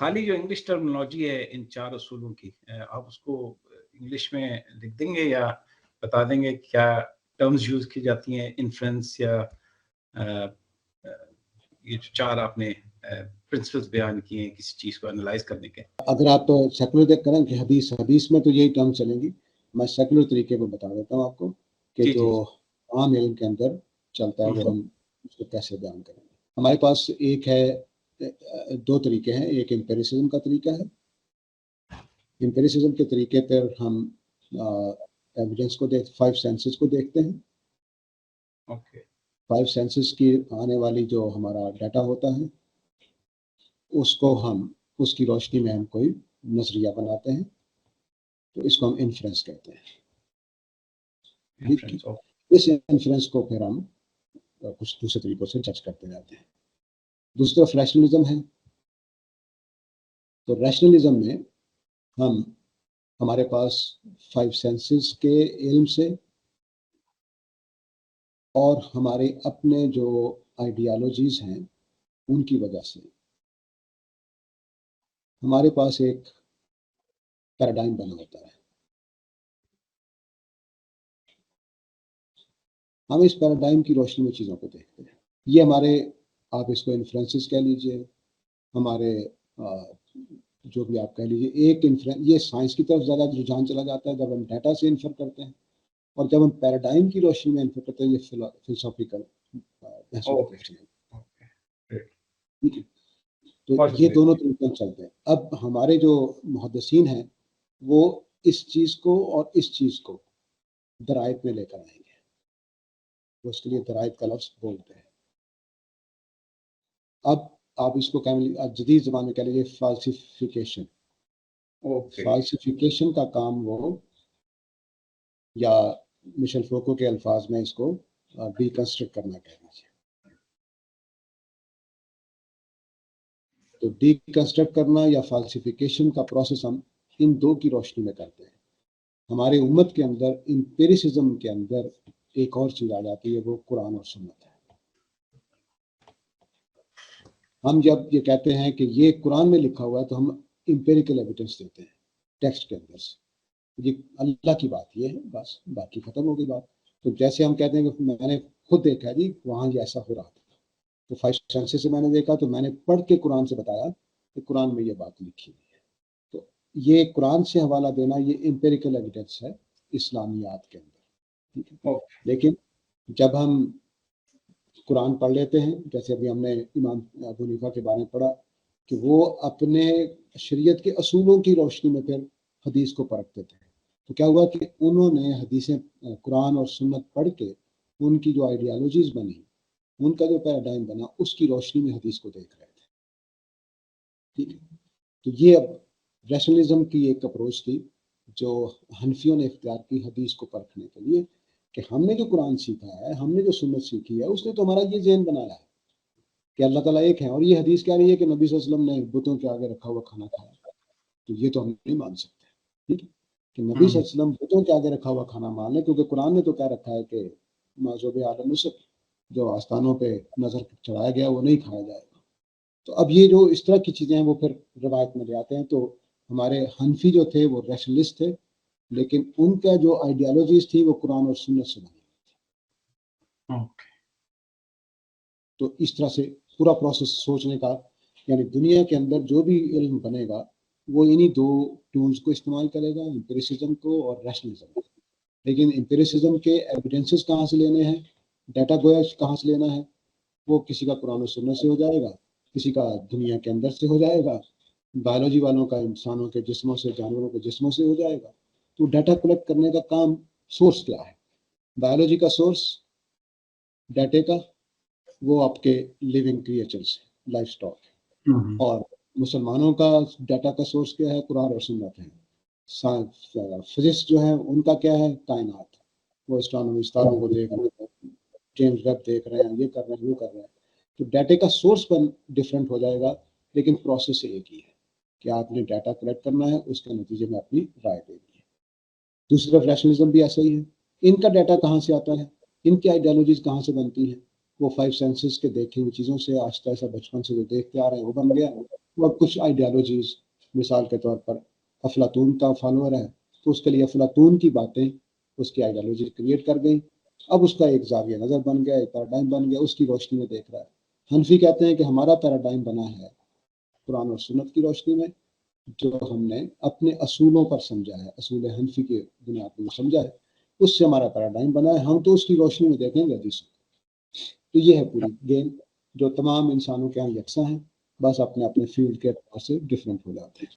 खाली जो English terminology है इन 4 उसूलों की, आप उसको इंग्लिश में लिख देंगे या बता देंगे क्या टर्म्स यूज़ की जाती हैं इन्फ्रेंस या ये जो 4 आपने प्रिंसिपल्स बयान किए हैं किसी चीज़ को एनालाइज़ करने के? अगर आप सेकुलर देख करें कि हदीस में तो यही टर्म चलेंगी। मैं सेकुलर तरीके में बता देता हूँ आपको कि जो आम इल्म के अंदर चलता है वो हम उसको कैसे बयान करेंगे। हमारे पास एक है, 2 तरीके हैं। एक एम्पिरिसिज्म का तरीका है। एम्पिरिसिज्म के तरीके पर हम एविडेंस को 5 सेंसेस को देखते हैं। ओके। 5 सेंसेस की आने वाली जो हमारा डाटा होता है उसको हम उसकी रोशनी में हम कोई नजरिया बनाते हैं, तो इसको हम इन्फ्रेंस कहते हैं। इस इन्फ्रेंस को फिर हम कुछ दूसरे तरीकों से जज करते जाते हैं। दूसरी तरफ रैशनलिज्म है। तो रैशनलिज्म में हमारे पास 5 सेंसेस के इल्म से और हमारे अपने जो आइडियोलॉजीज हैं उनकी वजह से हमारे पास एक पैराडाइम बना होता है। हम इस पैराडाइम की रोशनी में चीज़ों को देखते हैं। ये हमारे, आप इसको इन्फ्लुएंसेस कह लीजिए, हमारे जो भी आप कह लीजिए, एक इन्फ्लुएंस, ये साइंस की तरफ ज़्यादा रुझान चला जाता है जब हम डाटा से इन्फर करते हैं, और जब हम पैराडाइम की रोशनी में इन्फर करते हैं ये फिलोसॉफिकल ठीक है। तो ये दोनों तरीके चलते हैं। अब हमारे जो मुहद्दिसीन हैं वो इस चीज़ को और इस चीज़ को दरायत में लेकर आएंगे, वो उसके लिए दरायत का लफ्ज़ बोलते हैं। अब आप इसको जदीद ज़बान में कह लीजिए फाल्सिफिकेशन। फाल्सिफिकेशन का काम वो, या मिशेल फोको के अल्फाज में इसको डीकंस्ट्रक्ट करना कह लीजिए। तो डीकंस्ट्रक्ट करना या फाल्सिफिकेशन का प्रोसेस हम इन 2 की रोशनी में करते हैं। हमारे उम्मत के अंदर एम्पिरिसिज्म के अंदर एक और चीज़ आ जाती है, वो कुरान और सुन्नत है। हम जब ये कहते हैं कि ये कुरान में लिखा हुआ है तो हम एम्पिरिकल एविडेंस देते हैं टेक्स्ट के अंदर से, ये अल्लाह की बात ये है, बस बाकी खत्म हो गई बात। तो जैसे हम कहते हैं कि मैंने खुद देखा है जी वहाँ ये ऐसा हो रहा था, तो 5 सेंसेस से मैंने देखा, तो मैंने पढ़ के कुरान से बताया कि कुरान में ये बात लिखी हुई है। तो ये कुरान से हवाला देना ये एम्पिरिकल एविडेंस है इस्लामियात के अंदर, ठीक है। लेकिन जब हम कुरान पढ़ लेते हैं, जैसे अभी हमने इमाम अबू हनीफा के बारे में पढ़ा कि वो अपने शरीयत के असूलों की रोशनी में फिर हदीस को परखते थे, तो क्या हुआ कि उन्होंने हदीसें, कुरान और सुन्नत पढ़ के उनकी जो आइडियोलॉजीज बनी, उनका जो पैराडाइम बना, उसकी रोशनी में हदीस को देख रहे थे, ठीक है। तो ये अब रैशनलिज्म की एक अप्रोच थी जो हनफियों ने इख्तियार की हदीस को परखने के लिए, कि हमने जो कुरान सीखा है, हमने जो सुन्नत सीखी है, उसने तो हमारा ये ज़हन बनाया है कि अल्लाह ताला एक है, और ये हदीस कह रही है कि नबी सल्लल्लाहु अलैहि वसल्लम ने बुतों के आगे रखा हुआ खाना खाया, तो ये तो हम नहीं मान सकते, ठीक है, कि नबी सल्लल्लाहु अलैहि वसल्लम बुतों के आगे रखा हुआ खाना मान लें, क्योंकि कुरान ने तो कह रखा है कि माज़ूब आदम यूसुफ, जो आस्थानों पे नजर चढ़ाया गया वो नहीं खाया जाएगा। तो अब ये जो इस तरह की चीज़ें हैं वो फिर रवायत में ले आते हैं। तो हमारे हनफी जो थे वो रैशनलिस्ट थे, लेकिन उनका जो आइडियोलॉजीज थी वो कुरान और सुन्नत से बनी थी। तो इस तरह से पूरा प्रोसेस सोचने का, यानी दुनिया के अंदर जो भी इल्म बनेगा वो इन्हीं 2 टूल्स को इस्तेमाल करेगा, एम्पिरिसिज्म को और रैशनलिज्म को। लेकिन एम्पिरिसिज्म के एविडेंसेस कहाँ से लेने हैं, डाटा गोया कहाँ से लेना है, वो किसी का कुरान और सुन्नत से हो जाएगा, किसी का दुनिया के अंदर से हो जाएगा, बायोलॉजी वालों का इंसानों के जिस्मों से, जानवरों के जिस्मों से हो जाएगा। तो डाटा कलेक्ट करने का काम, सोर्स क्या है, बायोलॉजी का सोर्स डाटे का वो आपके लिविंग क्रिएचर्स, लाइफ स्टॉक, और मुसलमानों का डाटा का सोर्स क्या है, कुरान और सुन्नत है। फिजिक्स जो है उनका क्या है, कायनात, वो एस्ट्रोनॉमी, तारों को देख रहे हैं, जेम्स वेब देख रहे हैं, ये कर रहे हैं, वो कर रहे हैं। तो डाटे का सोर्स पर डिफरेंट हो जाएगा, लेकिन प्रोसेस एक ही है कि आपने डाटा कलेक्ट करना है, उसके नतीजे में अपनी राय देनी है। दूसरी तरफ रैशनलिज्म भी ऐसा ही है। इनका डाटा कहाँ से आता है, इनकी आइडियोलॉजीज कहाँ से बनती है, वो 5 सेंसेस के देखे हुई चीज़ों से, आस्ता आस्ता बचपन से जो देखते आ रहे हैं वो बन गया, वो अब कुछ आइडियालॉजीज, मिसाल के तौर पर अफलातून का फॉलोअर है तो उसके लिए अफलातून की बातें उसकी आइडियालॉजी क्रिएट कर गई, अब उसका एक जाविया नज़र बन गया, एक पैराडाइम बन गया, उसकी रोशनी में देख रहा है। हनफी कहते हैं कि हमारा पैराडाइम बना है कुरान और सुन्नत की रोशनी में, जो हमने अपने असूलों पर समझा है, असूल हनफी के बुनियाद पर समझा है, उससे हमारा पैराडाइम बना है, हम तो उसकी रोशनी में देखेंगे हदीसों। तो ये है पूरी गेम, जो तमाम इंसानों के यहाँ यकसा है, बस अपने अपने फील्ड के एतबार से डिफरेंट हो जाते हैं।